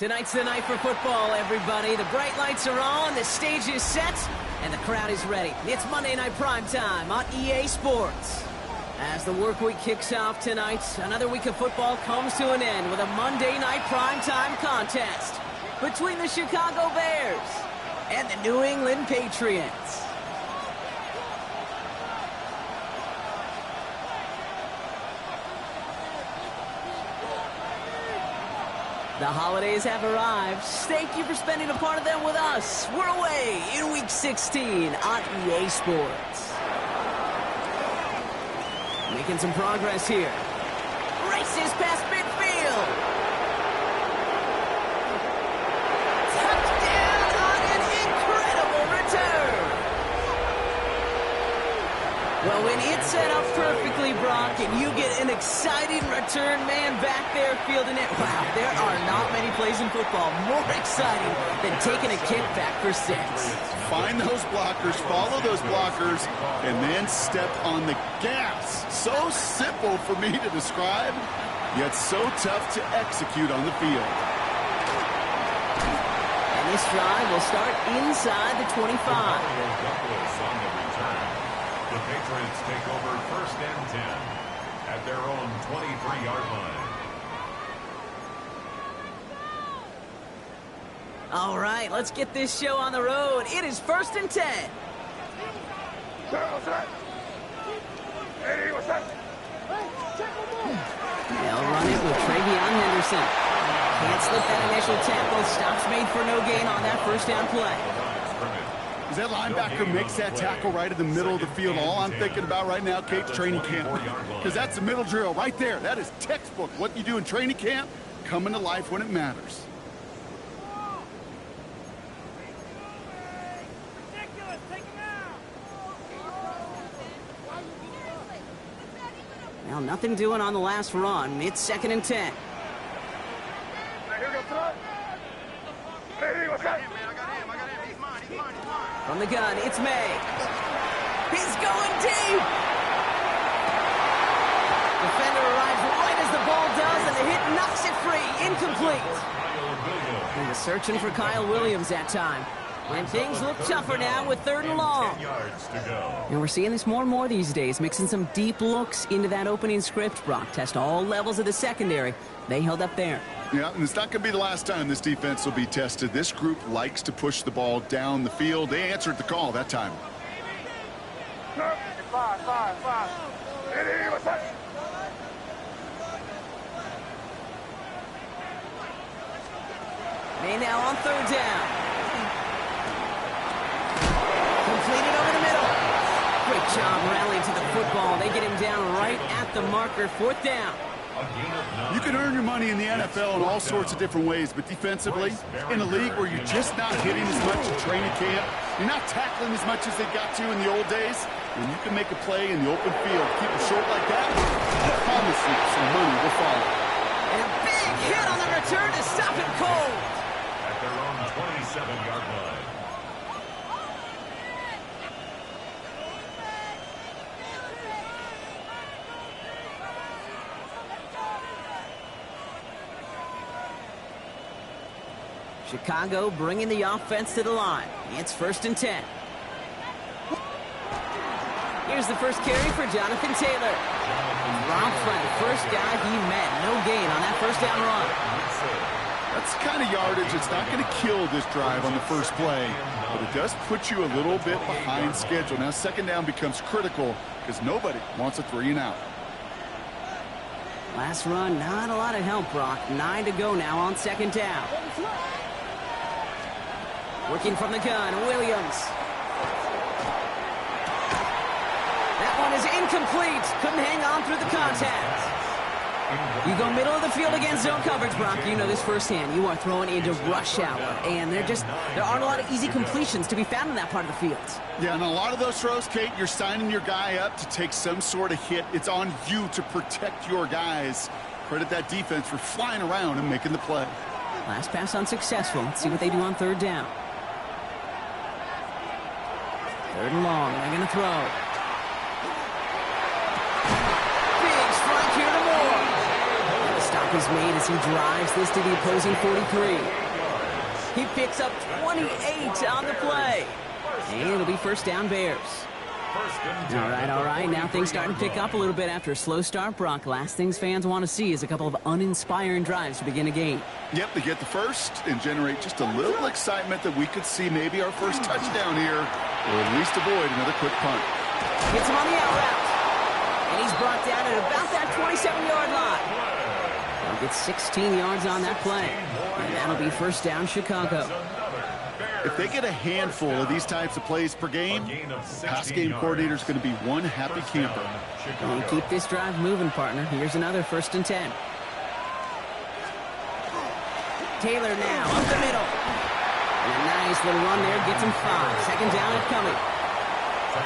Tonight's the night for football, everybody. The bright lights are on, the stage is set, and the crowd is ready. It's Monday Night Primetime on EA Sports. As the work week kicks off tonight, another week of football comes to an end with a Monday Night Primetime contest between the Chicago Bears and the New England Patriots. The holidays have arrived. Thank you for spending a part of them with us. We're away in Week 16 on EA Sports. Making some progress here. Races past midfield. Touchdown on an incredible return. Well, when it's set up perfectly, Brock, and you get an exciting return man back there fielding it, wow, there are not many plays in football more exciting than taking a kick back for 6. Find those blockers, follow those blockers, and then step on the gas. So simple for me to describe, yet so tough to execute on the field. And this drive will start inside the 25. The Patriots take over 1st and 10 at their own 23-yard line. All right, let's get this show on the road. It is 1st and 10. They'll run it with Travion Henderson. Can't slip that initial tackle. Stops made for no gain on that first down play. As that linebacker makes that tackle right in the middle of the field, all I'm thinking about right now, Kate's training camp. Because that's the middle drill right there. That is textbook. What you do in training camp, coming to life when it matters. Well, nothing doing on the last run. It's 2nd and 10. From the gun, it's May. He's going deep. Defender arrives right as the ball does, and the hit knocks it free. Incomplete. He was searching for Kyle Williams that time. And things look tougher now with 3rd and long. And we're seeing this more and more these days, mixing some deep looks into that opening script. Brock test all levels of the secondary. They held up there. Yeah, and it's not going to be the last time this defense will be tested. This group likes to push the ball down the field. They answered the call that time. May now on 3rd down. Completed over the middle. Great job rallying to the football. They get him down right at the marker. 4th down. You can earn your money in the NFL in all sorts of different ways, but defensively, in a league where you're just not hitting as much in training camp, you're not tackling as much as they got to in the old days, when you can make a play in the open field, keep it short like that, I promise you some money will follow. And a big hit on the return to stop him cold. At their own 27-yard line. Chicago bringing the offense to the line. It's 1st and 10. Here's the first carry for Jonathan Taylor. Rob Friend, first guy he met. No gain on that first down run. That's the kind of yardage. It's not going to kill this drive on the first play, but it does put you a little bit behind schedule. Now 2nd down becomes critical because nobody wants a 3 and out. Last run, not a lot of help, Brock. 9 to go now on 2nd down. Working from the gun, Williams. That one is incomplete. Couldn't hang on through the contact. You go middle of the field against zone coverage, Brock. You know this firsthand. You are throwing into rush hour, and there aren't a lot of easy completions to be found in that part of the field. Yeah, and a lot of those throws, Kate, you're signing your guy up to take some sort of hit. It's on you to protect your guys. Credit that defense for flying around and making the play. Last pass unsuccessful. Let's see what they do on 3rd down. 3rd and long. They're going to throw. Big strike here to Moore. And the stop stop is made as he drives this to the opposing 43. He picks up 28 on the play. And it'll be first down Bears. All right. Now things starting to pick up a little bit after a slow start, Brock. Last things fans want to see is a couple of uninspiring drives to begin a game. Yep, they get the first and generate just a little excitement that we could see maybe our first touchdown here, or at least avoid another quick punt. Gets him on the out route. And he's brought down at about that 27-yard line. He'll get 16 yards on that play. And that'll be first down Chicago. If they get a handful of these types of plays per game, pass game coordinator is going to be one happy camper. And keep this drive moving, partner. Here's another first and 10. Taylor now up the middle. And a nice little run there gets him 5. Second down and coming.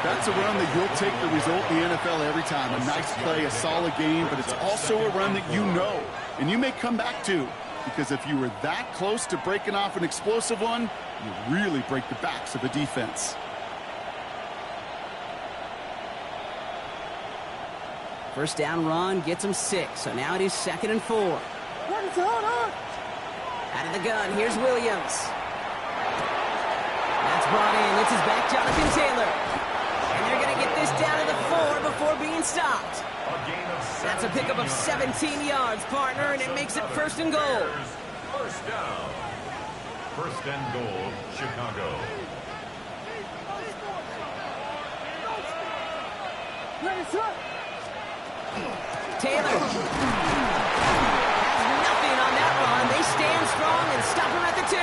That's a run that you'll take the result in the NFL every time. A nice play, a solid game, but it's also a run that you know and you may come back to. Because if you were that close to breaking off an explosive one, you really break the backs of a defense. First down run gets him 6. So now it is second and 4. Out of the gun, here's Williams. That's brought in. It's his back, Jonathan Taylor. And they're going to get this down to the 4 before being stopped. That's a pickup of 17 yards, partner, and it makes it first and goal. First down. First and goal, Chicago. Taylor has nothing on that run. They stand strong and stop him at the 2.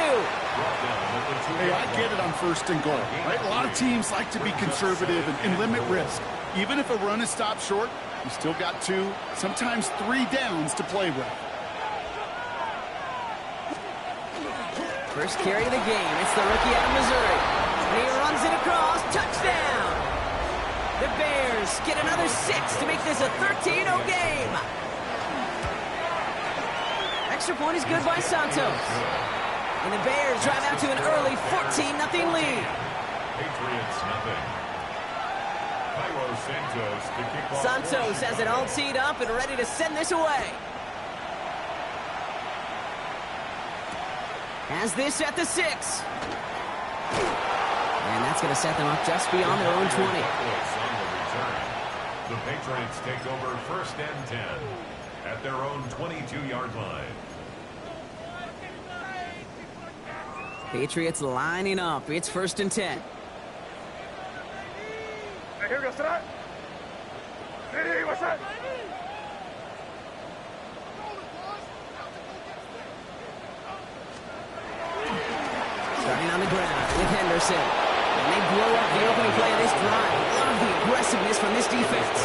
Hey, I get it on first and goal, right? A lot of teams like to be conservative and limit risk. Even if a run is stopped short, you still got 2, sometimes 3 downs to play with. First carry of the game. It's the rookie out of Missouri. And he runs it across. Touchdown! The Bears get another 6 to make this a 13-0 game. Extra point is good by Santos. And the Bears drive out to an early 14-0 lead. Patriots nothing. Santos has it all teed up and ready to send this away. Has this at the 6. And that's going to set them up just beyond their own 20. The Patriots take over first and 10 at their own 22-yard line. Patriots lining up. It's first and 10. Here we go, start. Hey, what's that? Starting on the ground with Henderson. And they blow up the opening play of this drive. Love the aggressiveness from this defense.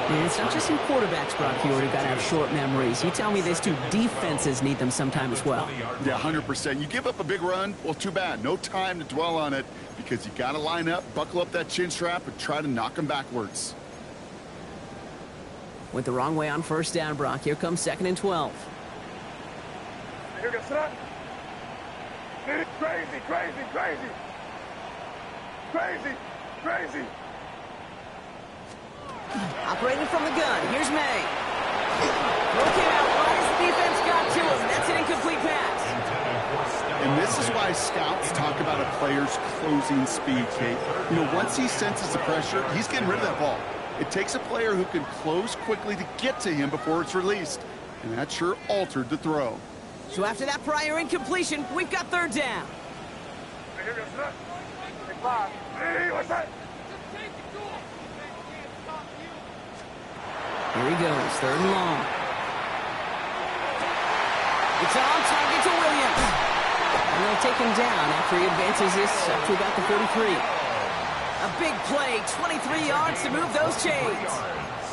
And it's not just in quarterbacks, Brock, you already got to have short memories. You tell me this too, defenses need them sometime as well. Yeah, 100%. You give up a big run, well, too bad. No time to dwell on it because you got to line up, buckle up that chin strap, and try to knock them backwards. Went the wrong way on first down, Brock. Here comes second and 12. Here we go, start. Crazy, crazy, crazy. Crazy, crazy. Operating from the gun. Here's May. Broken out wide as the defense got to him. That's an incomplete pass. And this is why scouts talk about a player's closing speed, Kate. You know, once he senses the pressure, he's getting rid of that ball. It takes a player who can close quickly to get to him before it's released. And that sure altered the throw. So after that prior incompletion, we've got third down. Here we go, start. Hey, what's that? Here he goes, third and long. It's on target to Williams. And they'll take him down after he advances this up to about the 43. A big play, 23 yards to move those chains.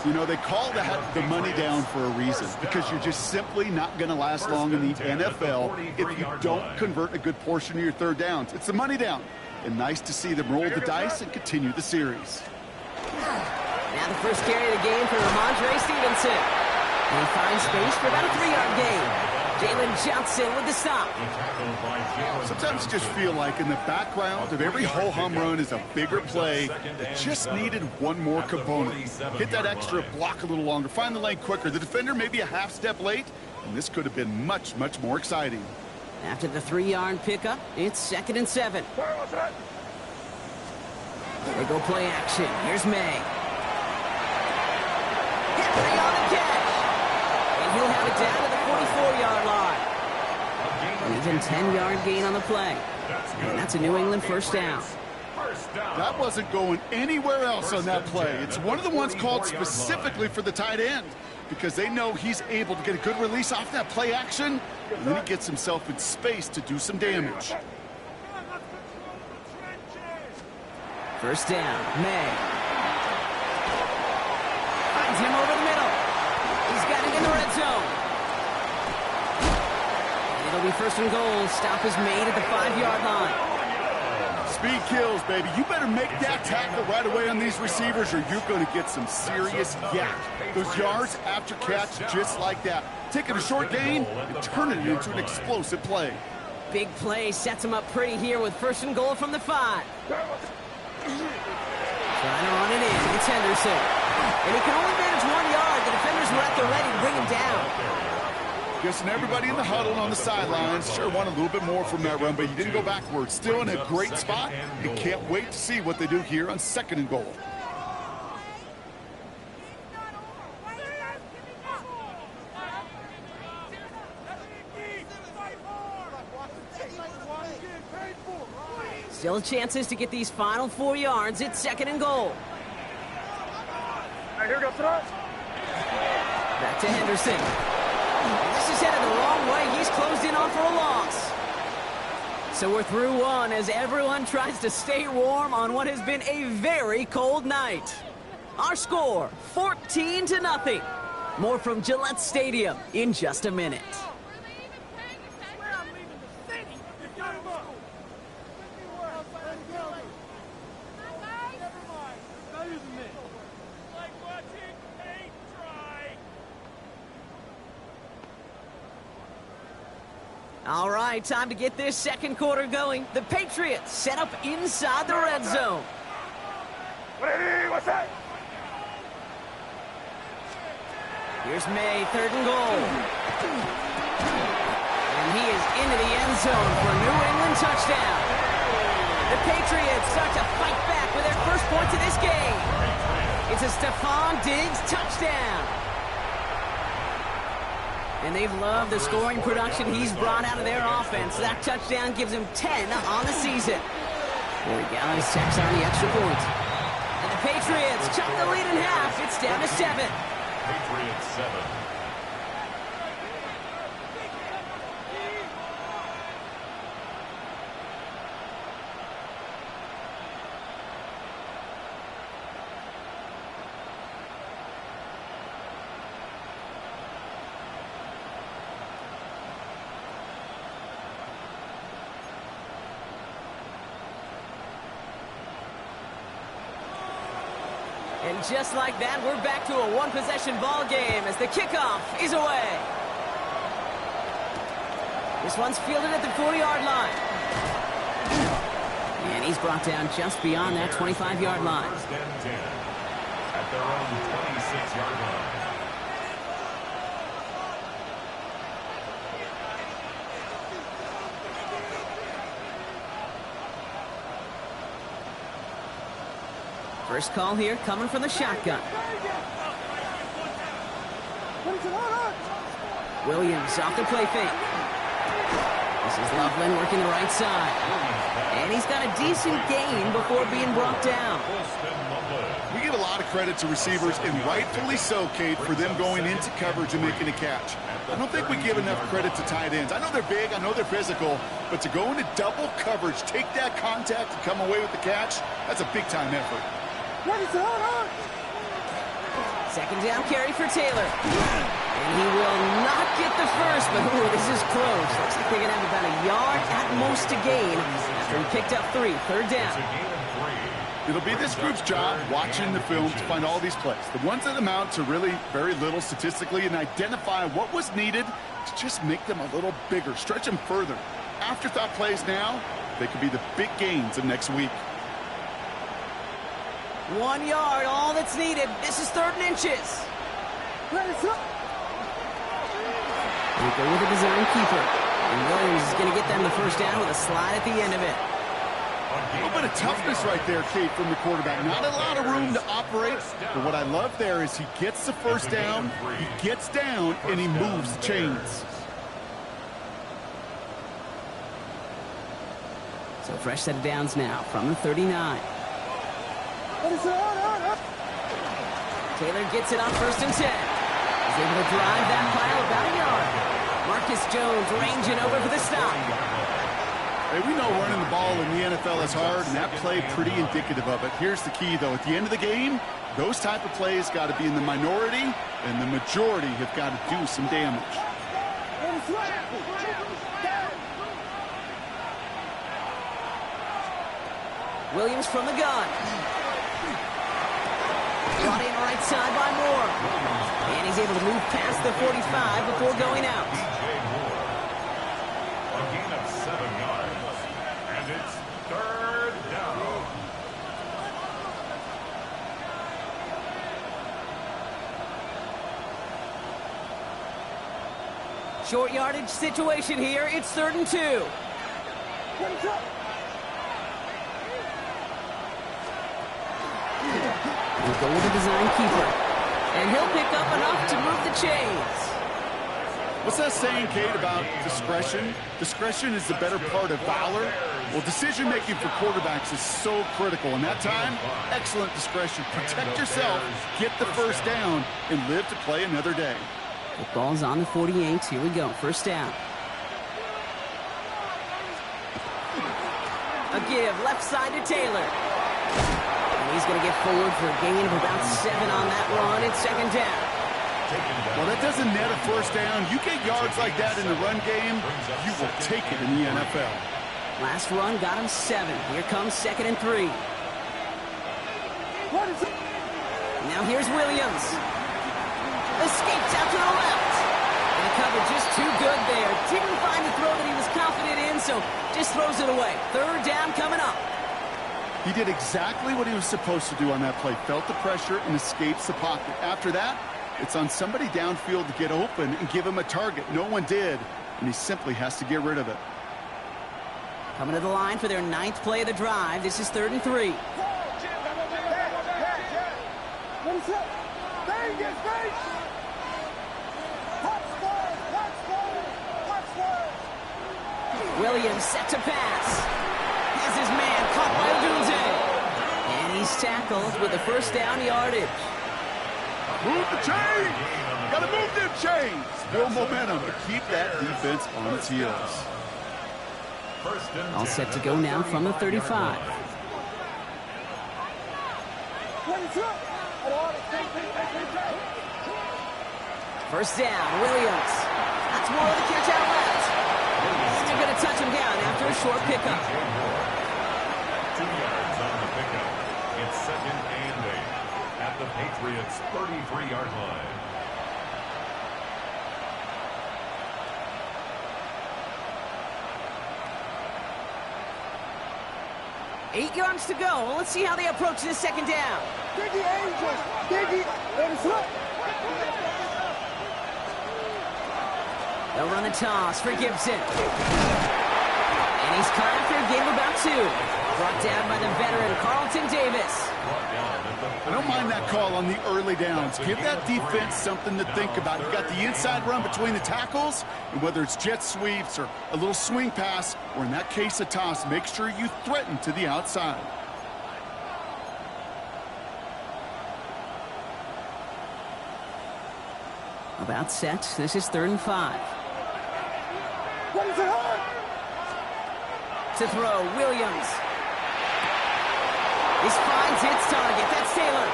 You know, they call that the money down for a reason because you're just simply not going to last long in the NFL if you don't convert a good portion of your third downs. It's the money down. And nice to see them roll the dice and continue the series. Now the first carry of the game for Ramondre Stevenson. And he finds space for about a 3-yard gain. Jalen Johnson with the stop. Sometimes you just feel like in the background of every ho-hum run is a bigger play that just needed one more component. Hit that extra block a little longer, find the lane quicker. The defender may be a half step late, and this could have been much, much more exciting. After the 3-yard pickup, it's 2nd and 7. They go play action. Here's May. Henry on the catch. And he'll have it down to the 44-yard line. An even 10-yard gain on the play. And that's a New England first down. That wasn't going anywhere else on that play. It's one of the ones called specifically for the tight end because they know he's able to get a good release off that play action, and then he gets himself in space to do some damage. First down, May. Finds him over the middle. He's got it in the red zone. And it'll be 1st and goal. Stop is made at the 5-yard line. Speed kills, baby. You better make that tackle right away on these receivers or you're going to get some serious yak. Those yards after catch just like that. Taking a short gain and turning it into an explosive play. Big play sets him up pretty here with 1st and goal from the 5. Trying to run it in. It's Henderson. And he can only manage 1 yard. The defenders were at the ready to bring him down. Guessing everybody in the huddle on the sidelines sure want a little bit more from that run, but he didn't go backwards. Still in a great spot. And can't wait to see what they do here on 2nd and goal. Still chances to get these final 4 yards. It's 2nd and goal. Here we go, throw. Back to Henderson. This is headed the wrong way. He's closed in on for a loss. So we're through one as everyone tries to stay warm on what has been a very cold night. Our score, 14-0. More from Gillette Stadium in just a minute. All right, time to get this 2nd quarter going. The Patriots set up inside the red zone. What's that? Here's May, 3rd and goal. And he is into the end zone for a New England touchdown. The Patriots start to fight back with their first points of this game. It's a Stephon Diggs touchdown. And they've loved the scoring production he's brought out of their offense. That touchdown gives him 10 on the season. Corey Gallis checks on the extra point. And the Patriots chop the lead in half. It's down to 7. Patriots 7. And just like that, we're back to a one-possession ball game as the kickoff is away. This one's fielded at the 40-yard line. And he's brought down just beyond that 25-yard line. 1st and 10 at their own 26-yard line. First call here coming from the shotgun. Williams off the play fake. This is Loveland working the right side. And he's got a decent gain before being brought down. We give a lot of credit to receivers, and rightfully so, Kate, for them going into coverage and making a catch. I don't think we give enough credit to tight ends. I know they're big, I know they're physical, but to go into double coverage, take that contact, and come away with the catch, that's a big-time effort. 2nd down carry for Taylor. And he will not get the first, but ooh, this is close. Looks like they're going to have about a yard at most to gain after he picked up 3. 3rd down. The It'll be this group's job watching the film to find all these plays, the ones that amount to really very little statistically, and identify what was needed to just make them a little bigger, stretch them further. Afterthought plays now, they could be the big gains of next week. 1 yard, all that's needed. This is 3rd and inches. They go with a design keeper. And Williams is going to get them the first down with a slide at the end of it. A little bit of toughness right there, Kate, from the quarterback. Not a lot of room to operate, but what I love there is he gets the first down, he gets down, and he moves the chains. So fresh set of downs now from the 39. Taylor gets it on 1st and 10. He's able to drive that pile about a yard. Marcus Jones ranging over for the stop. Hey, we know running the ball in the NFL is hard, and that play pretty indicative of it. Here's the key, though. At the end of the game, those type of plays got to be in the minority, and the majority have got to do some damage. Williams from the gun. Brought in right side by Moore. And he's able to move past the 45 before going out. A gain of 7 yards. And it's 3rd down. Short yardage situation here. It's 3rd and 2. He'll go with the design keeper. And he'll pick up enough to move the chains. What's that saying, Kate, about discretion? Discretion is the better part of valor. Well, decision-making for quarterbacks is so critical. In that time, excellent discretion. Protect yourself, get the first down, and live to play another day. The ball's on the 48. Here we go. First down. A give left side to Taylor. And he's going to get forward for a gain of about 7 on that run. It's 2nd down. Well, that doesn't net a first down. You get yards like that in the run game, you will take it in the NFL. Last run got him 7. Here comes 2nd and 3. Now here's Williams. Escapes out to the left. And the cover just too good there. Didn't find the throw that he was confident in, so just throws it away. 3rd down coming up. He did exactly what he was supposed to do on that play. Felt the pressure and escapes the pocket. After that, it's on somebody downfield to get open and give him a target. No one did, and he simply has to get rid of it. Coming to the line for their 9th play of the drive. This is 3rd and 3. Williams set to pass. Has his man caught by Odunze. And he's tackled with the first down yardage. Move the chains! Gotta move them chains! Build momentum to keep that defense on its heels. All set to go now from the 35. First down, Williams. That's more of the catch out left. Still going to touch him down after a short pickup. 2 yards on the pickup. It's 2nd and 8 at the Patriots' 33-yard line. Eight yards to go. Let's see how they approach this 2nd down. Biggie Angels. Biggie. They'll run the toss for Gibson. And he's caught after a gain of about 2. Brought down by the veteran Carlton Davis. I don't mind that call on the early downs. Give that defense something to think about. You got the inside run between the tackles, and whether it's jet sweeps or a little swing pass, or in that case a toss, make sure you threaten to the outside. About set. This is 3rd and 5. To throw, Williams. This finds its target. That's Taylor.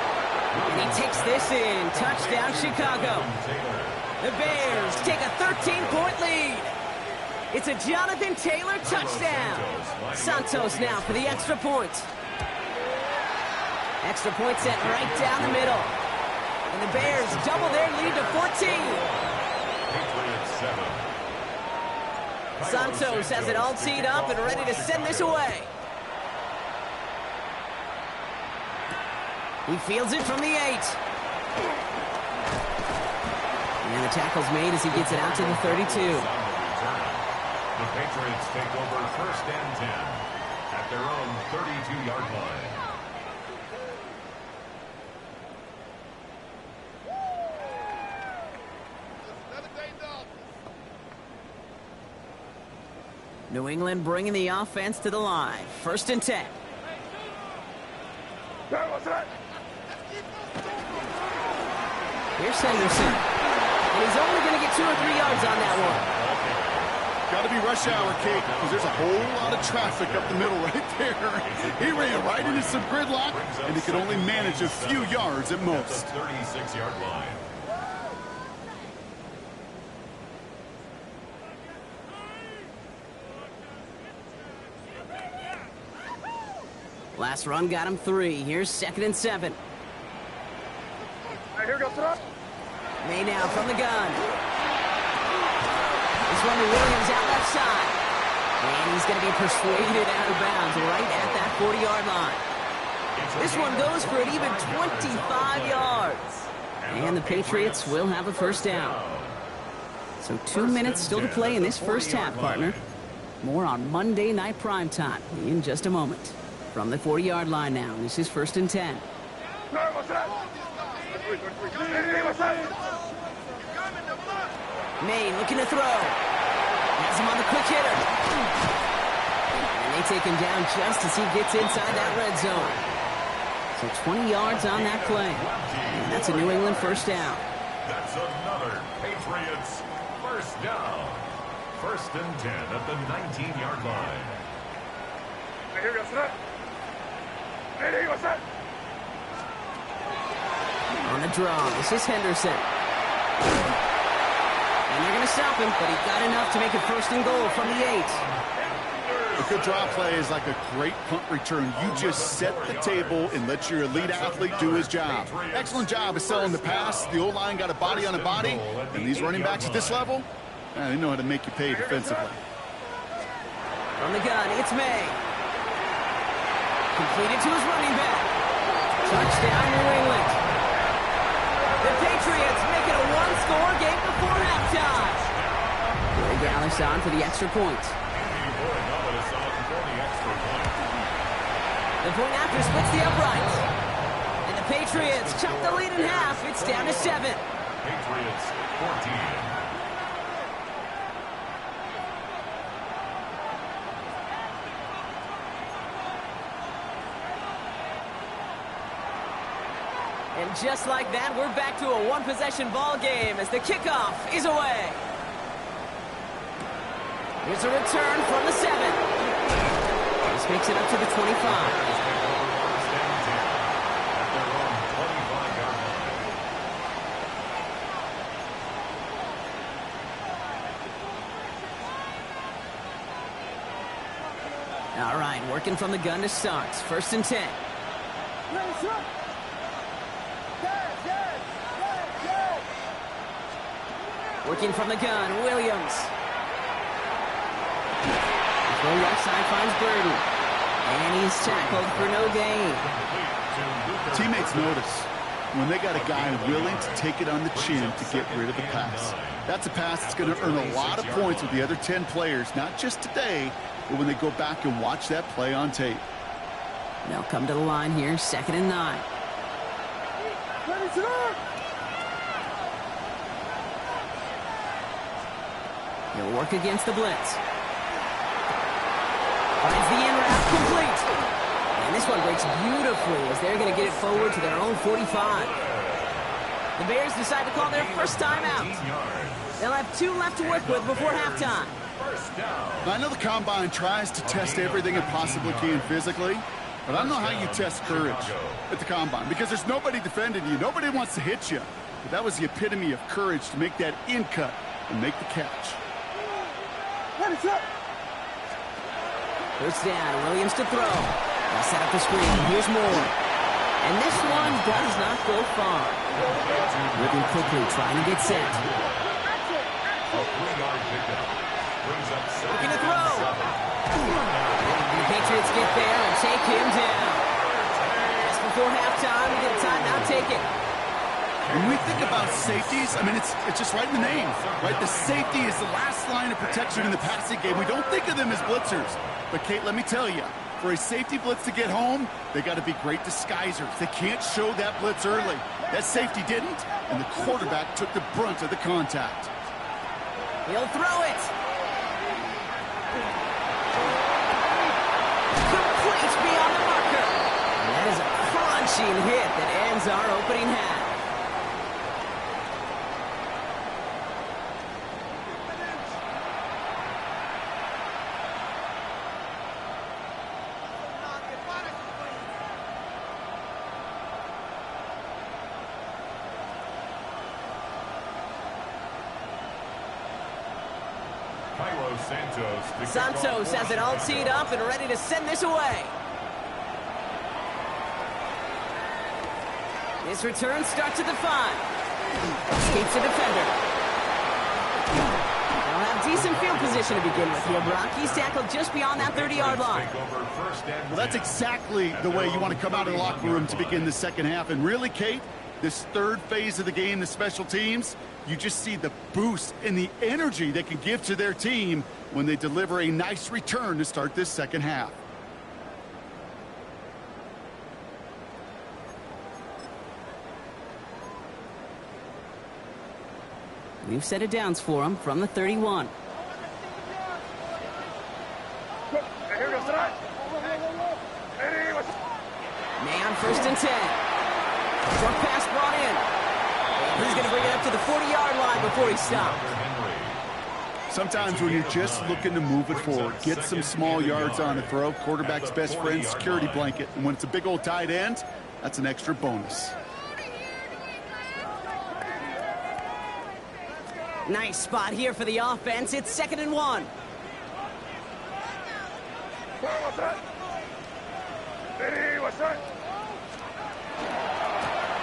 And he takes this in. Touchdown, Chicago. The Bears take a 13-point lead. It's a Jonathan Taylor touchdown. Santos now for the extra point. Extra point set right down the middle. And the Bears double their lead to 14. Patriots 7. Santos has it all teed up and ready to send this away. He fields it from the 8. And the tackle's made as he gets it out to the 32. The Patriots take over first and 10 at their own 32-yard line. New England bringing the offense to the line. First and 10. Here's Henderson. And he's only going to get 2 or 3 yards on that one. Got to be rush hour, Kate, because there's a whole lot of traffic up the middle right there. He ran right into some gridlock, and he could only manage a few yards at most. 36-yard line. Last run got him 3. Here's second and 7. Here goes it. May now from the gun. This one to Williams out left side. And he's going to be persuaded out of bounds right at that 40-yard line. This one goes for an even 25 yards. And the Patriots will have a first down. So 2 minutes still to play in this first half, partner. More on Monday Night Primetime in just a moment. From the 40-yard line now, this is first and 10. May looking to throw. Has him on the quick hitter. And they take him down just as he gets inside that red zone. So 20 yards on that play. And that's a New England first down. That's another Patriots first down. First and 10 at the 19-yard line. Here goes it. Here goes it. On the draw, this is Henderson. And they're going to stop him, but he got enough to make it first and goal from the 8. A good draw play is like a great punt return. You just set the table and let your elite athlete do his job. Excellent job of selling the pass. The O-line got a body on a body. And these running backs at this level, they know how to make you pay defensively. From the gun, it's May. Completed to his running back. Touchdown, New England. The Patriots make it a one-score game before halftime. Greg Gallis on for the extra point. The point after splits the uprights. And the Patriots chop the lead in half. It's down to 7. Patriots 14. And just like that, we're back to a one-possession ball game as the kickoff is away. Here's a return from the 7. This makes it up to the 25. All right, working from the gun to start. First and 10. Working from the gun, Williams. The left side finds Burden. And he's tackled for no gain. Teammates notice when they got a guy willing to take it on the chin to get rid of the pass. That's a pass that's going to earn a lot of points with the other 10 players, not just today, but when they go back and watch that play on tape. They'll come to the line here, second and 9. He'll work against the blitz. Finds the in route complete. And this one breaks beautifully as they're going to get it forward to their own 45. The Bears decide to call their first timeout. They'll have 2 left to work with before halftime. Now, I know the Combine tries to test everything it possibly can physically, but I don't know how you test courage at the Combine because there's nobody defending you. Nobody wants to hit you. But that was the epitome of courage to make that in cut and make the catch. First down, Williams to throw. They'll set up the screen. Here's Moore. And this one does not go far. Moving quickly, trying to get set. A 3-yard pickup. Brings up Looking to throw. The Patriots get there and take him down. Just before halftime, we get a timeout, take it. When we think about safeties, I mean, it's just right in the name, right? The safety is the last line of protection in the passing game. We don't think of them as blitzers. But, Kate, let me tell you, for a safety blitz to get home, they got to be great disguisers. They can't show that blitz early. That safety didn't, and the quarterback took the brunt of the contact. He'll throw it. Complete beyond the marker. And that is a crunching hit that ends our opening half. Santos has it all teed up and ready to send this away. This return starts at the 5. Escapes the defender. They'll have decent field position to begin with here, Brock. He's tackled just beyond that 30-yard line. Well, that's exactly the way you want to come out of the locker room to begin the second half. And really, Kate, this third phase of the game, the special teams, you just see the boost and the energy they can give to their team when they deliver a nice return to start this second half. We've set it downs for him from the 31. May on 1st and 10. Short pass brought in. He's going to bring it up to the 40-yard line before he stops. Sometimes when you're just looking to move it forward, get some small yards on a throw, quarterback's best friend, security blanket. And when it's a big old tight end, that's an extra bonus. Nice spot here for the offense. It's 2nd and 1.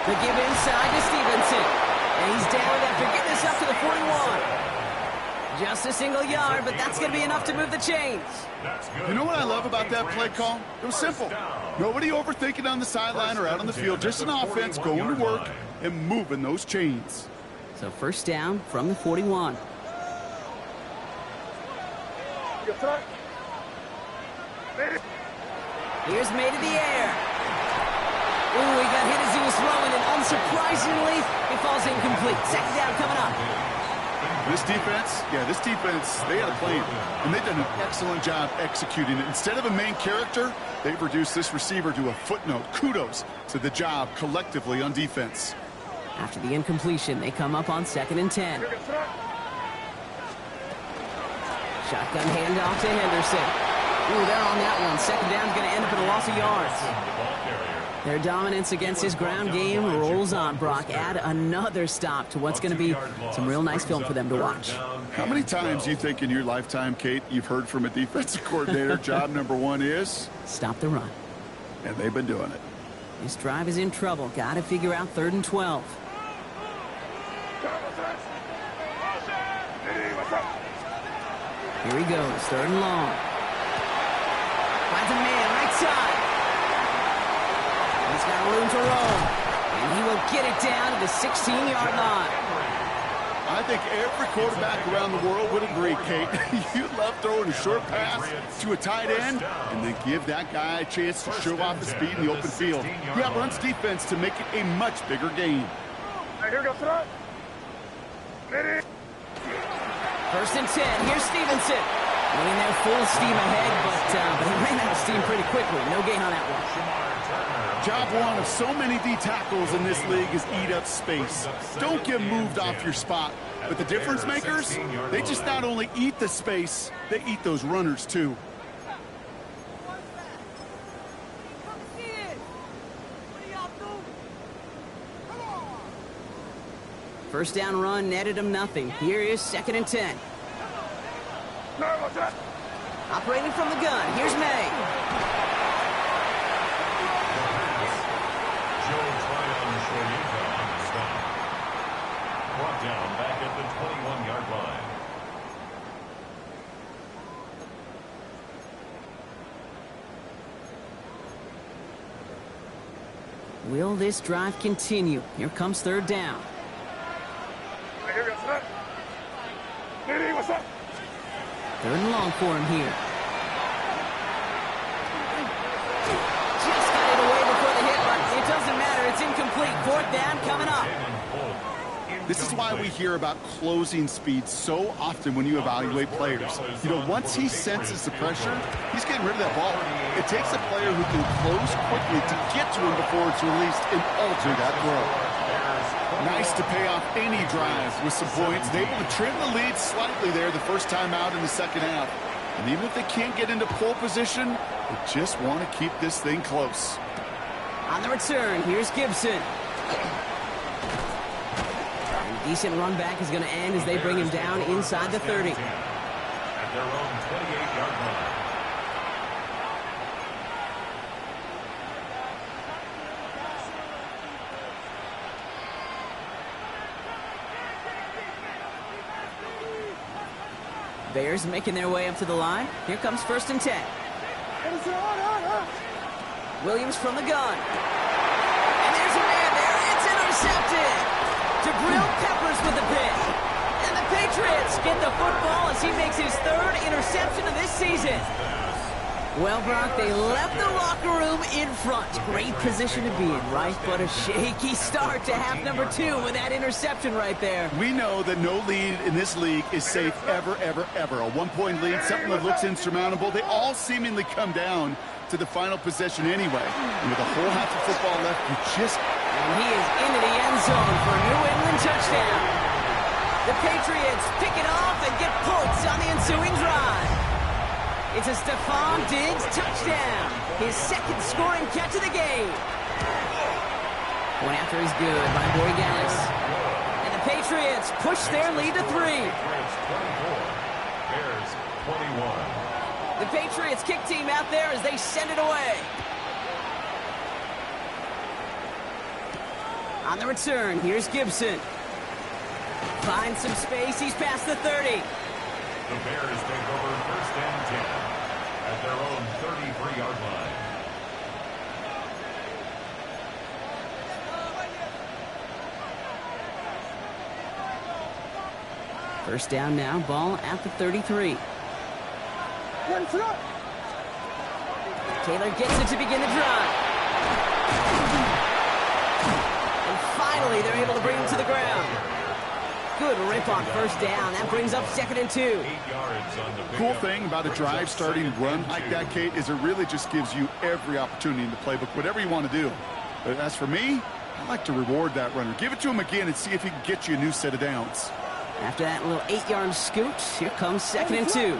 The give inside to Stevenson. And he's down after getting this up to the 41. Just a single yard, but that's going to be enough to move the chains. You know what I love about that play call? It was simple. Nobody overthinking on the sideline or out on the field. Just an offense going to work and moving those chains. So 1st down from the 41. Here's May to the air. Ooh, he got hit as he was throwing, and unsurprisingly, it falls incomplete. 2nd down coming up. This defense, they had a plan, and they've done an excellent job executing it. Instead of a main character, they've reduced this receiver to a footnote. Kudos to the job collectively on defense. After the incompletion, they come up on 2nd and 10. Shotgun handoff to Henderson. Ooh, they're on that one. 2nd down's going to end up in a loss of yards. Their dominance against his ground game rolls on, Brock. Add another stop to what's going to be some real nice film for them to watch. How many times do you think in your lifetime, Kate, you've heard from a defensive coordinator, job number 1 is? Stop the run. And they've been doing it. This drive is in trouble. Got to figure out 3rd and 12. Here he goes, 3rd and long. Finds a man, right side. He's got room to roll, and he will get it down to the 16-yard line. I think every quarterback around the world would agree, Kate. You love throwing a short pass to a tight end and then give that guy a chance to show off his speed in the open field. He outruns defense to make it a much bigger game. First and 10. Here's Stevenson. Running there full steam ahead, but he ran out of steam pretty quickly. No gain on that one. Job 1 of so many D tackles in this league is eat up space. Don't get moved off your spot. But the difference makers, they just not only eat the space, they eat those runners too. First down run netted him nothing. Here is 2nd and 10. Operating from the gun. Here's May. Will this drive continue? Here comes third down. Third and long for him here. Just got it away before the hit, but it doesn't matter. It's incomplete. Fourth down coming up. This is why we hear about closing speed so often when you evaluate players. You know, once he senses the pressure, he's getting rid of that ball. It takes a player who can close quickly to get to him before it's released and alter that throw. Nice to pay off any drive with some points. They're able to trim the lead slightly there the first time out in the second half. And even if they can't get into pole position, they just want to keep this thing close. On the return, here's Gibson. Decent run back is going to end as they bring him down inside the 30. At their own 28-yard line. Bears making their way up to the line. Here comes first and 10. Williams from the gun. And there's a man there. It's intercepted. DeBrill peppers with the pick. And the Patriots get the football as he makes his third interception of this season. Well, Brock, they left the locker room in front. Great position to be in, right? But a shaky start to half number 2 with that interception right there. We know that no lead in this league is safe ever, ever, ever. A one-point lead, something that looks insurmountable. They all seemingly come down to the final possession anyway. And with a whole half of football left, you just... And he is into the end zone for a New England touchdown. The Patriots pick it off and get points on the ensuing drive. It's a Stephon Diggs touchdown. His second scoring catch of the game. Point after is good by Borregales. And the Patriots push their lead to 3. Patriots 24, Bears 21. The Patriots kick team out there as they send it away. On the return, here's Gibson. Finds some space, he's past the 30. The Bears take over first and 10 at their own 33-yard line. First down now, ball at the 33. Taylor gets it to begin the drive. And finally, they're able to bring him to the ground. Good rip on first down. That brings up second and 2. 8 yards on the Cool thing about a drive starting run like that, Kate, is it really just gives you every opportunity in the playbook, whatever you want to do. But as for me, I like to reward that runner. Give it to him again and see if he can get you a new set of downs. After that little 8-yard scoot, here comes second and 2.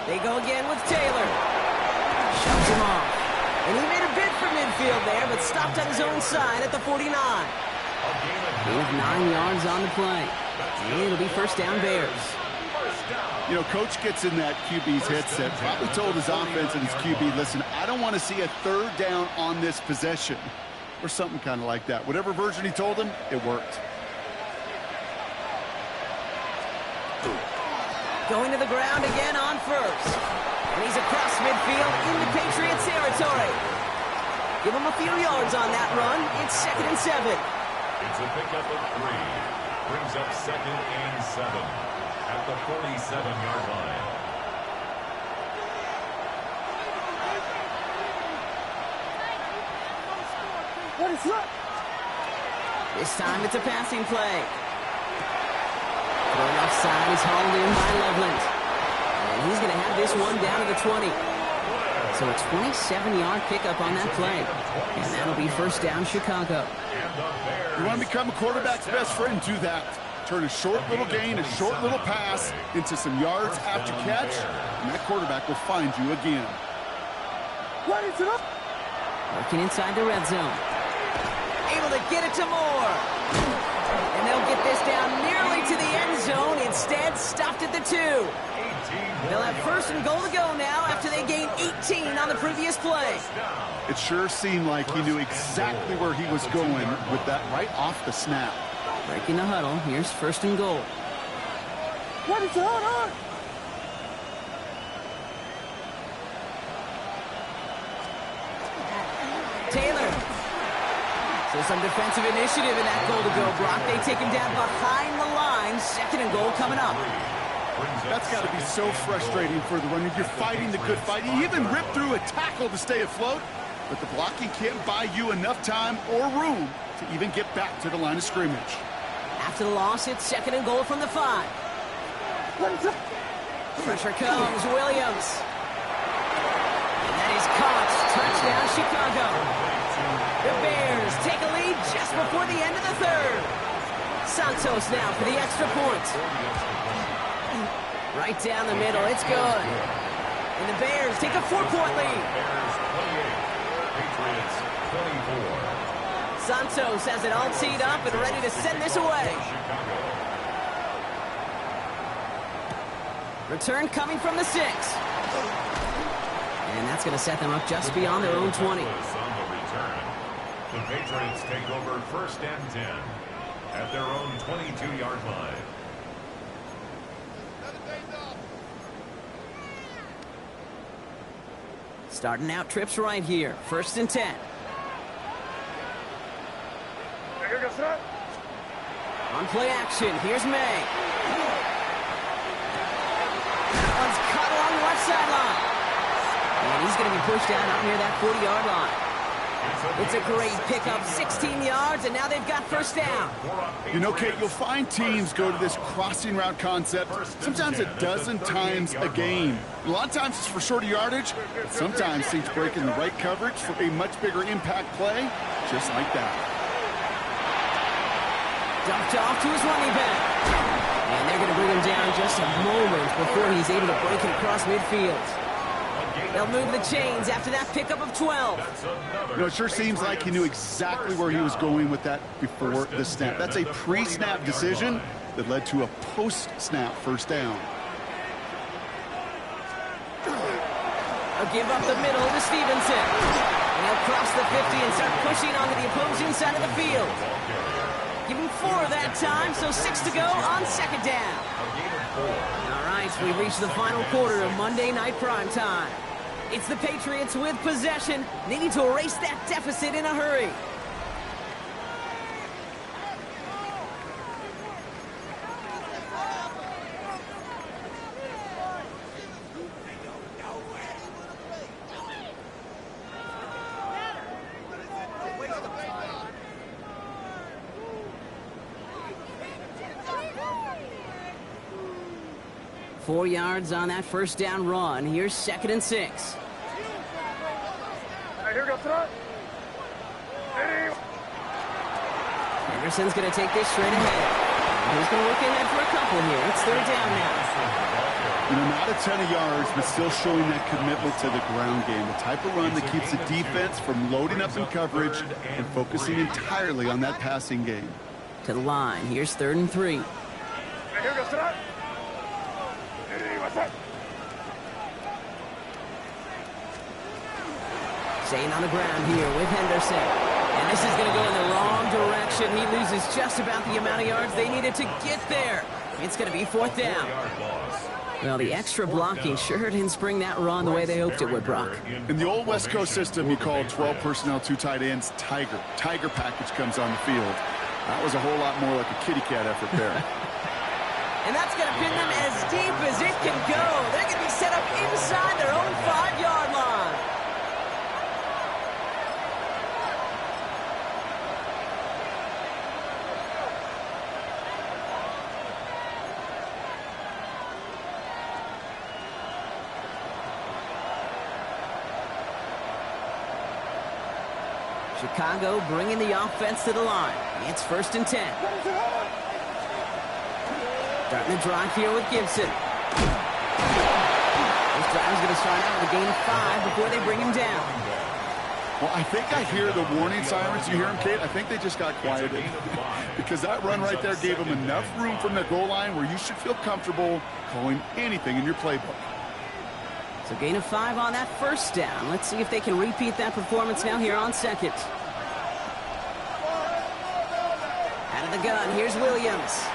They go again with Taylor. Shoves him off. And he made a bid for midfield there, but stopped on his own side at the 49. Gain of 9 yards on the play. It'll be first down Bears. You know, coach gets in that QB's headset, probably told his offense and his QB, listen, I don't want to see a third down on this possession. Or something kind of like that. Whatever version he told him, it worked. Going to the ground again on first. And he's across midfield into Patriots territory. Give him a few yards on that run. It's second and 7. It's a pickup of 3. Brings up second and 7 at the 47-yard line. This time it's a passing play. Thrown offside is hauled in by Loveland. And he's going to have this one down to the 20. So a 27-yard pickup on that play. And that'll be first down Chicago. You want to become a quarterback's best friend, do that. Turn a short little gain, a short little pass into some yards after catch, and that quarterback will find you again. Working inside the red zone. Able to get it to Moore. And they'll get this down nearly to the end zone. Instead, stopped at the 2. They'll have first and goal to go now after they gained 18 on the previous play. It sure seemed like he knew exactly where he was going with that right off the snap. Breaking the huddle. Here's first and goal. Taylor So some defensive initiative in that goal to go, Brock. They take him down behind the line. Second and goal coming up. That's got to be so frustrating for the runner. You're fighting the good fight. You even rip through a tackle to stay afloat, but the blocking can't buy you enough time or room to even get back to the line of scrimmage. After the loss, it's second and goal from the 5. Pressure comes, Williams. And that is caught. Touchdown, Chicago. The Bears take a lead just before the end of the third. Santos now for the extra point. Right down the middle, it's good. And the Bears take a 4-point lead. Bears 28, Patriots 24. Santos has it all teed up and ready to send this away. Return coming from the 6. And that's going to set them up just beyond their own 20. On the return, the Patriots take over first and 10 at their own 22-yard line. Starting out trips right here. First and 10. On play action, here's May. That one's caught along the left sideline. And he's going to be pushed down up near that 40-yard line. It's a great pickup, 16 yards, and now they've got first down. You know, Kate, you'll find teams go to this crossing route concept sometimes a dozen times a game. A lot of times it's for shorter yardage, but sometimes teams break in the right coverage for a much bigger impact play, just like that. Dumped off to his running back. And they're going to bring him down just a moment before he's able to break it across midfield. They'll move the chains after that pickup of 12. You know, it sure seems like he knew exactly where he was going with that before the snap. That's a pre-snap decision that led to a post-snap first down. A give up the middle to Stevenson. And he'll cross the 50 and start pushing onto the opposing side of the field. Give him 4 that time, so 6 to go on second down. All right, we reach the final quarter of Monday Night Primetime. It's the Patriots with possession, needing to erase that deficit in a hurry. Four yards on that first down run. Here's second and 6. Anderson's going to take this straight ahead. He's going to look ahead for a couple here. It's third down now. You know, not a ton of yards, but still showing that commitment to the ground game. The type of run that keeps the defense from loading up in coverage and focusing entirely on that passing game. To the line. Here's third and 3. Staying on the ground here with Henderson. And this is going to go in the wrong direction. He loses just about the amount of yards they needed to get there. It's going to be fourth down. Well, the extra blocking sure didn't spring that run the way they hoped it would, Brock. In the old West Coast system, you called 12 personnel, 2 tight ends, Tiger. Tiger package comes on the field. That was a whole lot more like a kitty cat effort there. And that's going to pin them as deep as it can go. They're going to be set up inside their own 5-yard line. Chicago bringing the offense to the line. It's first and 10. Starting the drive here with Gibson. This drive is going to start out with a gain of 5 before they bring him down. Well, I think I hear the warning sirens. You hear them, Kate? I think they just got quieted. Because that run right there gave them enough room from the goal line where you should feel comfortable calling anything in your playbook. So gain of 5 on that first down. Let's see if they can repeat that performance now here on second. Out of the gun, here's Williams.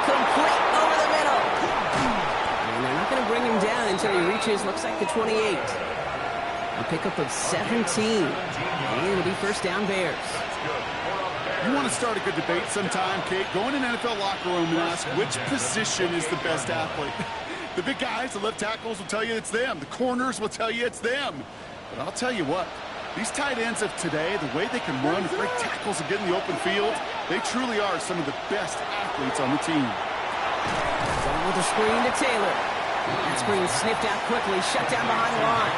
Complete over the middle. And they're not going to bring him down until he reaches, looks like, the 28. A pickup of 17. And it'll be first down Bears. You want to start a good debate sometime, Kate? Go in an NFL locker room and ask which position is the best athlete. The big guys, the left tackles will tell you it's them. The corners will tell you it's them. But I'll tell you what, these tight ends of today, the way they can run, break tackles and get in the open field, they truly are some of the best athletes on the team. Going with a screen to Taylor. That screen sniffed out quickly, shut down behind the line.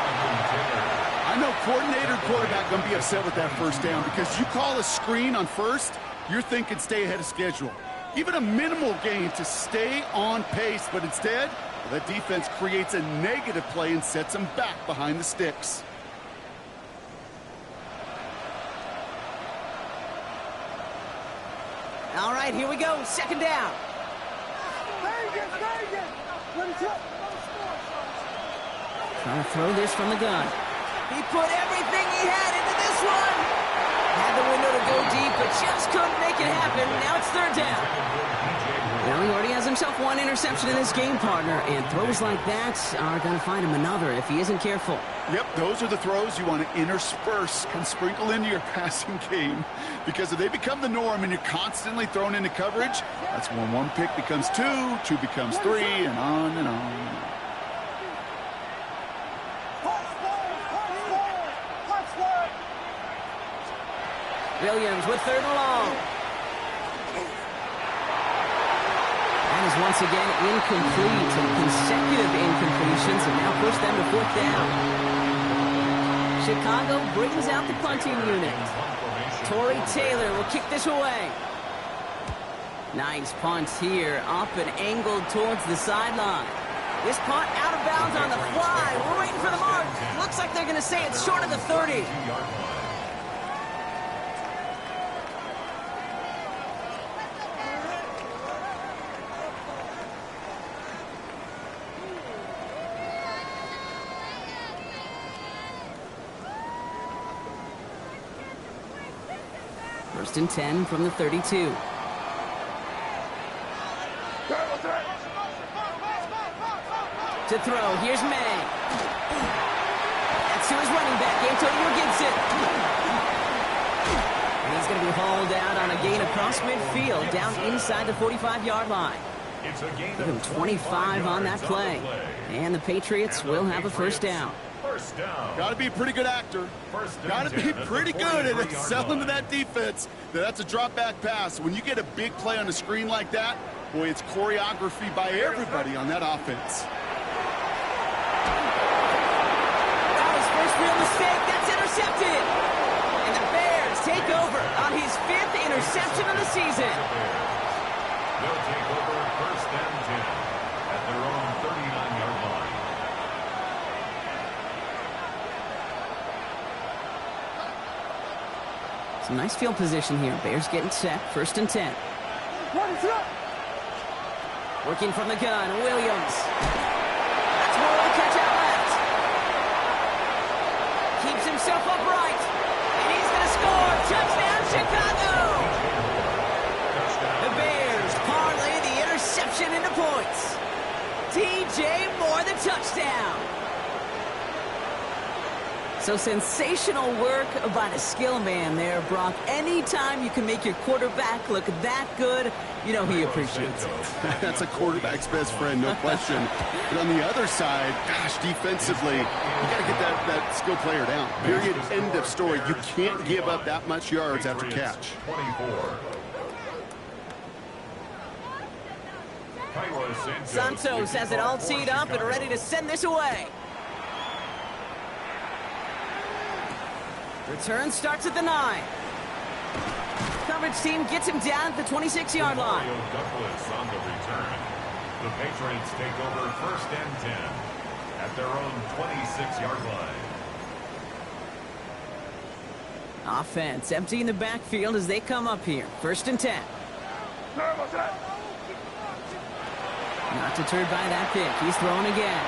I know coordinator and quarterback going to be upset with that first down because you call a screen on first, you're thinking stay ahead of schedule. Even a minimal gain to stay on pace, but instead, that defense creates a negative play and sets them back behind the sticks. All right, here we go. Second down. Trying to throw this from the gun. He put everything he had into this one. Had the window to go deep, but just couldn't make it happen. Now it's third down. Well, he already has himself one interception in this game, partner, and throws like that are going to find him another if he isn't careful. Yep, those are the throws you want to intersperse and sprinkle into your passing game, because if they become the norm and you're constantly thrown into coverage, that's when one pick becomes two, two becomes three, and on and on and on. Williams with third and long. That is once again incomplete, and consecutive incompletions have now pushed them to fourth down. Chicago brings out the punting unit. Torrey Taylor will kick this away. Nice punt here, up and angled towards the sideline. This punt out of bounds on the fly. We're waiting for the mark. Looks like they're going to say it's short of the 30. First and 10 from the 32. To throw, here's May. That's to his running back, Antonio Gibson. And he's going to be hauled out on a gain across midfield, down inside the 45-yard line. Give him 25 on that play. And the Patriots will have a first down. Got to be a pretty good actor. Got to be pretty good at selling to that defense. That's a drop back pass. When you get a big play on the screen like that, boy, it's choreography by everybody on that offense. That was first real mistake. That's intercepted. And the Bears take over on his 5th interception of the season. They'll take over first and 10 at their own 39-yard line. Some nice field position here. Bears getting set. First and 10. Working from the gun, Williams. That's more of a catch out left. Keeps himself upright. And he's going to score. Touchdown, Chicago. The Bears parlay the interception into points. DJ Moore, the touchdown. So sensational work by the skill man there, Brock. Anytime you can make your quarterback look that good, you know he appreciates it. That's a quarterback's best friend, no question. But on the other side, gosh, defensively, you got to get that skill player down. Period, end of story. You can't give up that much yards after catch. 24. Santos has it all teed up and ready to send this away. Return starts at the 9. Coverage team gets him down at the 26-yard line. Douglas on the return. The Patriots take over first and 10 at their own 26-yard line. Offense emptying the backfield as they come up here. First and 10. Not deterred by that pick. He's throwing again.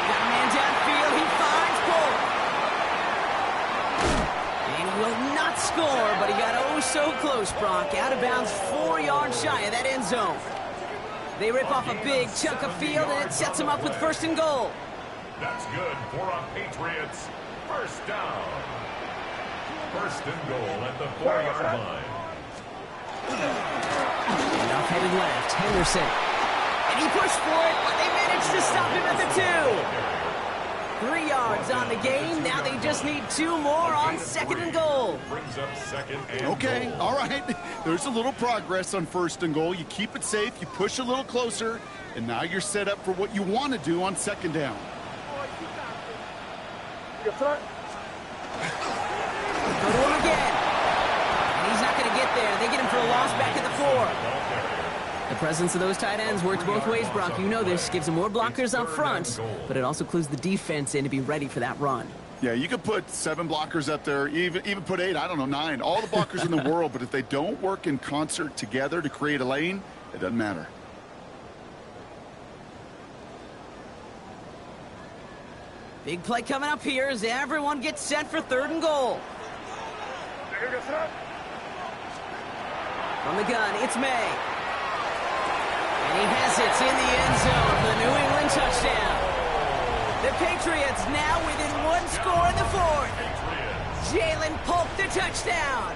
Got a man downfield. He finds Cole. And he will not score, but he got oh so close, Brock. Out of bounds 4 yards shy of that end zone. They rip off a big chunk of field, and it sets him up with first and goal. That's good for a Patriots first down. First and goal at the 4-yard line. Enough headed left, Henderson. And he pushed for it, but they managed to stop him at the 2. 3 yards on the game. Now they just need 2 more on second and goal. Brings up second and Okay, goal. all right. There's a little progress on first and goal. You keep it safe, you push a little closer, and now you're set up for what you want to do on second down. Your front. Go to him again. And he's not going to get there. They get him for a loss back at the 4. The presence of those tight ends works both ways, Brock. You know this. Gives them more blockers up front, but it also clues the defense in to be ready for that run. Yeah, you could put 7 blockers up there, even put 8, I don't know, 9. All the blockers in the world, but if they don't work in concert together to create a lane, it doesn't matter. Big play coming up here as everyone gets set for third and goal. From the gun, it's May. And he has it in the end zone for the New England touchdown. The Patriots now within 1 score in the 4th. Jalen Polk, the touchdown.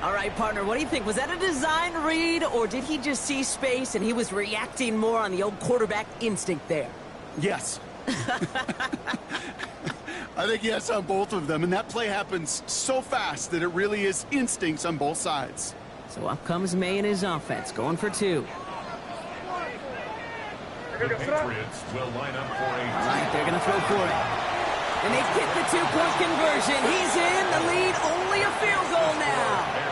All right, partner, what do you think? Was that a design read, or did he just see space and he was reacting more on the old quarterback instinct there? Yes. I think yes on both of them, and that play happens so fast that it really is instincts on both sides. So up comes May and his offense, going for 2. The Patriots will line up for a... All right, they're going to throw for it. And they get the 2-point conversion. He's in the lead, only a field goal now.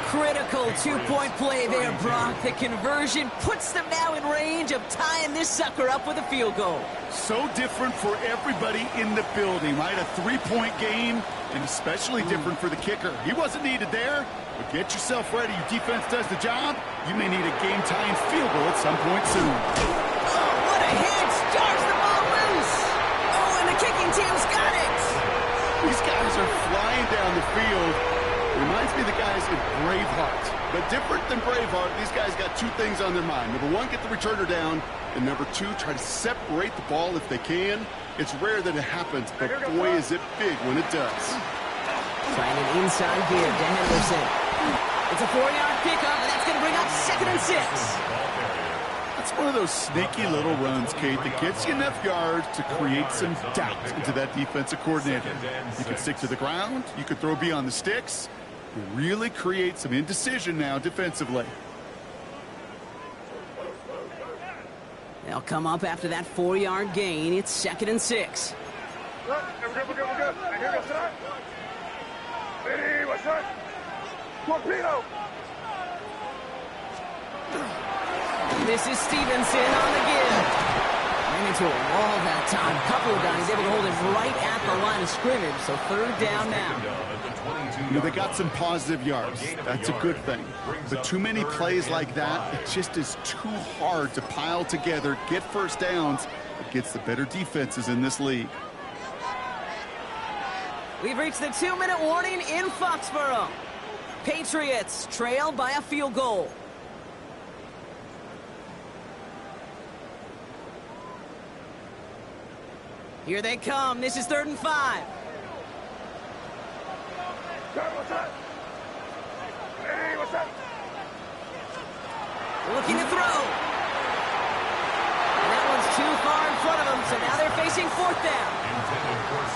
Critical 2-point play there, Brock. The conversion puts them now in range of tying this sucker up with a field goal. So different for everybody in the building, right? A 3-point game, and especially different for the kicker. He wasn't needed there, but get yourself ready. Your defense does the job. You may need a game-tying field goal at some point soon. Oh, what a hit! Starts the ball loose! Oh, and the kicking team's got it! These guys are flying down the field. Reminds me of the guys in Braveheart. But different than Braveheart, these guys got 2 things on their mind. Number 1, get the returner down. And number 2, try to separate the ball if they can. It's rare that it happens, but boy, is it big when it does. Trying an inside give to Henderson. It's a 4-yard pickup, and that's going to bring up second and 6. That's one of those sneaky little runs, Kate, that gets you enough yards to create some doubt into that defensive coordinator. You can stick to the ground. You can throw beyond the sticks. You really create some indecision now defensively. They'll come up after that 4-yard gain. It's second and 6. We're good. Ready, what's that? Torpedo! This is Stevenson on the give. Ran into a wall that time. A couple of guys able to hold him right at the line of scrimmage. So third down now. You know, they got some positive yards. That's a good thing. But too many plays like that, it just is too hard to pile together, get first downs against the better defenses in this league. We've reached the 2-minute warning in Foxborough. Patriots trail by a field goal. Here they come. This is 3rd and 5. What's that? Hey, what's that? Looking to throw. And that one's too far in front of them, so now they're facing 4th down.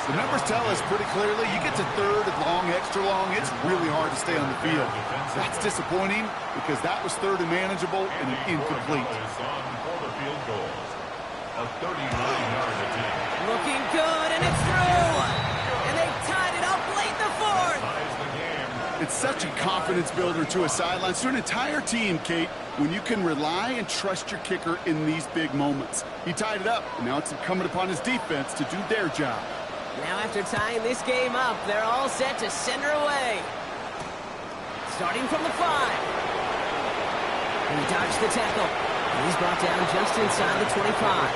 The numbers tell us pretty clearly, you get to 3rd and long, extra long, it's really hard to stay on the field. That's disappointing because that was 3rd and manageable and an incomplete. A 39-yard attempt. Looking good, and it's through. And they tied it up late in the 4th. Ties the game. It's such a confidence builder to a sideline, to an entire team, Kate, when you can rely and trust your kicker in these big moments. He tied it up, and now it's incumbent upon his defense to do their job. Now after tying this game up, they're all set to send her away. Starting from the 5. He dodged the tackle. And he's brought down just inside the 25.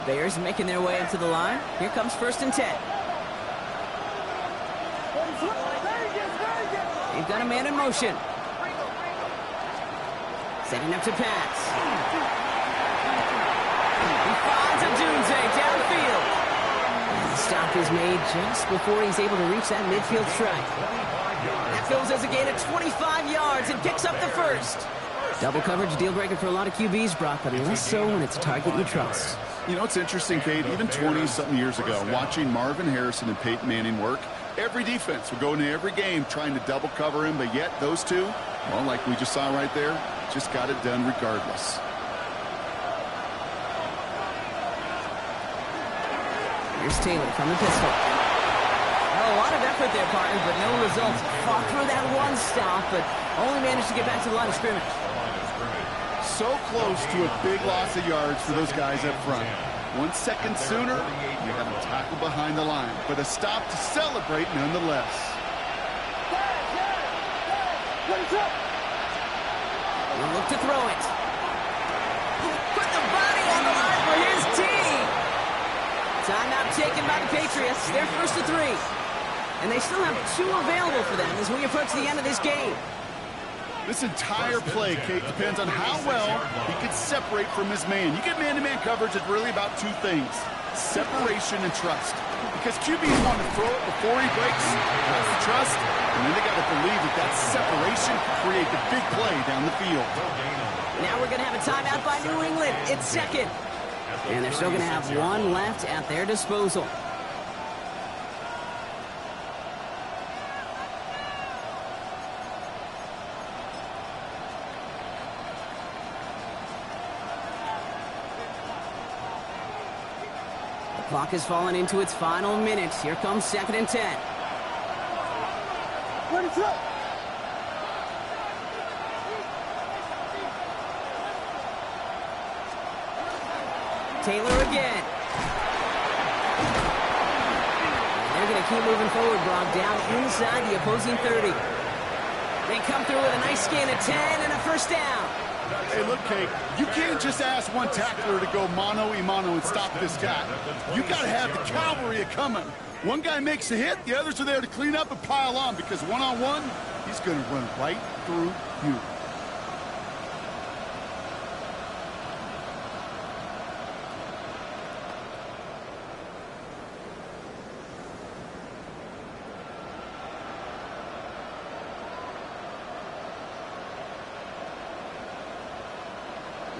Bears making their way up to the line. Here comes 1st and 10. They've got a man in motion. Setting up to pass. He finds a Dunze downfield. And the stop is made just before he's able to reach that midfield strike. That goes as a gain of 25 yards and picks up the first. Double coverage deal breaker for a lot of QBs, Brock, but less so when it's a target you trust. You know, it's interesting, Kate, even 20-something years ago, watching Marvin Harrison and Peyton Manning work, every defense would go into every game trying to double cover him, but yet those two, well, like we just saw right there, just got it done regardless. Here's Taylor from the pistol. Well, a lot of effort there, partner, but no results. Fought through that one stop, but only managed to get back to the line of scrimmage. So close to a big loss of yards for those guys up front. 1 second sooner, you got to tackle behind the line, but a stop to celebrate nonetheless. He'll look to throw it. Put the body on the line for his team. Timeout taken by the Patriots. They're 1st and 3. And they still have 2 available for them as we approach the end of this game. This entire play, Kate, depends on how well he can separate from his man. You get man-to-man coverage, it's really about 2 things, separation and trust. Because QBs want to throw it before he breaks, that's the trust, and then they got to believe that that separation can create the big play down the field. Now we're going to have a timeout by New England. It's 2nd. And they're still going to have 1 left at their disposal. Clock has fallen into its final minutes. Here comes 2nd and 10. Taylor again. They're going to keep moving forward, Brock, down inside the opposing 30. They come through with a nice gain of 10 and a 1st down. Hey, look, Kate, you can't just ask one tackler to go mano-a-mano and stop this guy. You got to have the cavalry coming. One guy makes a hit, the others are there to clean up and pile on, because one-on-one, he's going to run right through you.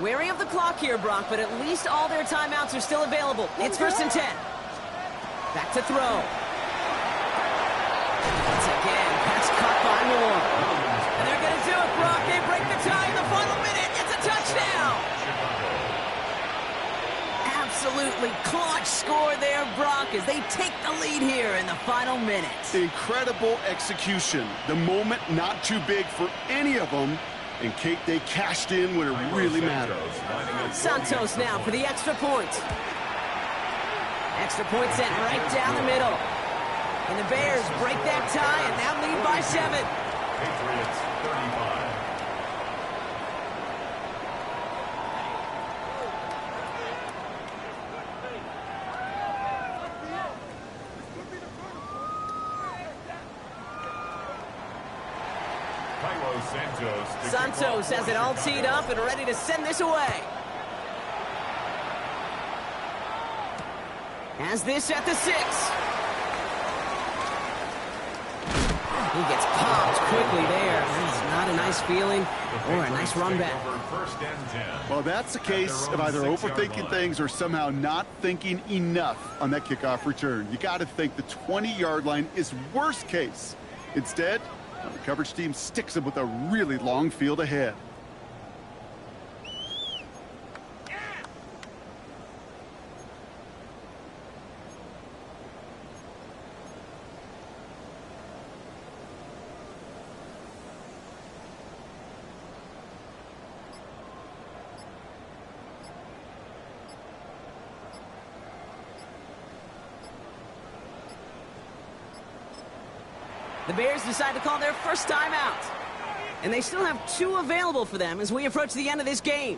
Wary of the clock here, Brock, but at least all their timeouts are still available. It's 1st and 10. Back to throw. Once again, pass caught by Moore. And they're going to do it, Brock. They break the tie in the final minute. It's a touchdown. Absolutely clutch score there, Brock, as they take the lead here in the final minute. Incredible execution. The moment not too big for any of them. And, Kate, they cashed in when it really mattered. Santos now for the extra point. Extra point sent right down the middle. And the Bears break that tie and now lead by 7. Patriots 35. Santos has it all teed up and ready to send this away. Has this at the 6. He gets popped quickly there. That's not a nice feeling or a nice run back. Well, that's the case of either overthinking things or somehow not thinking enough on that kickoff return. You got to think the 20-yard line is worst case. Instead, the coverage team sticks him with a really long field ahead. The Bears decide to call their first timeout. And they still have 2 available for them as we approach the end of this game.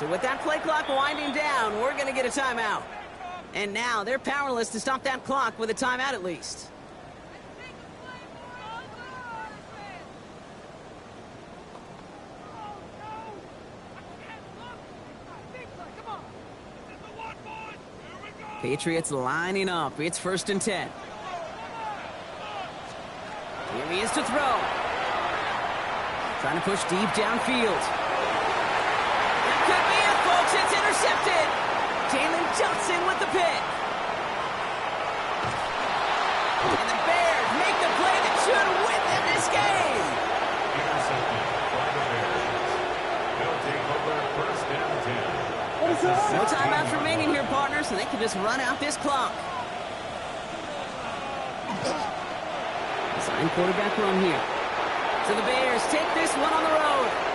So with that play clock winding down, we're going to get a timeout. And now they're powerless to stop that clock with a timeout at least. Patriots lining up. It's 1st and 10. Here he is to throw. Trying to push deep downfield. That could be it, folks. It's intercepted. Jalen Johnson with the pick. And the Bears make the play that should win them this game. Intercepted by the Bears. They'll take over 1st and 10. No timeouts remaining here, partners, so they can just run out this clock. Assigned quarterback run here. So the Bears take this one on the road.